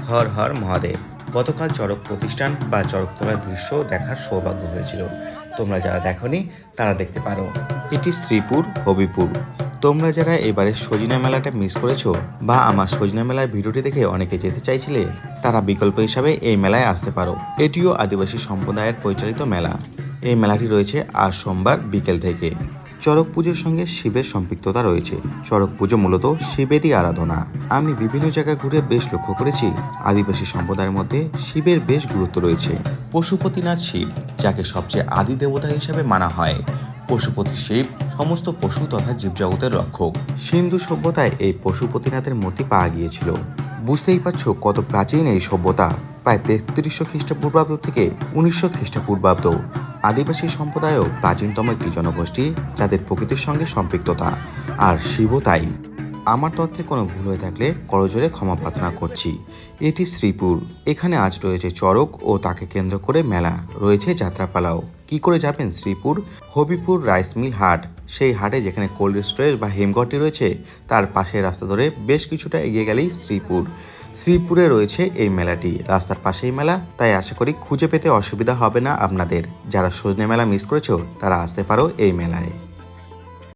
হর হর মহাদেব। গতকাল চড়ক প্রতিষ্ঠান বা চড়কতলার দৃশ্য দেখার সৌভাগ্য হয়েছিল। তোমরা যারা দেখনি তারা দেখতে পারো। এটি শ্রীপুর হবিপুর। তোমরা যারা এবারে সজিনা মেলাটা মিস করেছো বা আমার সজিনা মেলার ভিডিওটি দেখে অনেকে যেতে চাইছিলে, তারা বিকল্প হিসাবে এই মেলায় আসতে পারো। এটিও আদিবাসী সম্প্রদায়ের পরিচালিত মেলা। এই মেলাটি রয়েছে আজ সোমবার বিকেল থেকে। চড়ক পুজোর সঙ্গে শিবের সম্পৃক্ততা রয়েছে। চড়ক পুজো মূলত শিবেরই আরাধনা। আমি বিভিন্ন জায়গায় ঘুরে বেশ লক্ষ্য করেছি আদিবাসী সম্প্রদায়ের মধ্যে শিবের বেশ গুরুত্ব রয়েছে। পশুপতিনাথ শিব, যাকে সবচেয়ে আদি দেবতা হিসেবে মানা হয়। পশুপতি শিব সমস্ত পশু তথা জীবজগতের রক্ষক। সিন্ধু সভ্যতায় এই পশুপতিনাথের মূর্তি পাওয়া গিয়েছিল। বুঝতেই পারছো কত প্রাচীন এই সভ্যতা। প্রায় 3300 খ্রিস্টপূর্বাব্দ থেকে 1900 খ্রিস্টপূর্বাব্দ। আদিবাসী সম্প্রদায়ও প্রাচীনতম একটি জনগোষ্ঠী যাদের প্রকৃতির সঙ্গে সম্পৃক্ততা, আর শিবও তাই। আমার তথ্যে কোনো ভুল হয়ে থাকলে করজোরে ক্ষমা প্রার্থনা করছি। এটি শ্রীপুর। এখানে আজ রয়েছে চড়ক ও তাকে কেন্দ্র করে মেলা, রয়েছে যাত্রাপালাও। কি করে যাবেন শ্রীপুর? হবিপুর রাইস মিল হাট, সেই হাটে যেখানে কোল্ড স্টোরেজ বা হিমঘরটি রয়েছে তার পাশের রাস্তা ধরে বেশ কিছুটা এগিয়ে গেলেই শ্রীপুর। শ্রীপুরে রয়েছে এই মেলাটি, রাস্তার পাশেই মেলা, তাই আশা করি খুঁজে পেতে অসুবিধা হবে না আপনাদের। যারা সজনে মেলা মিস করেছো তারা আসতে পারো এই মেলায়।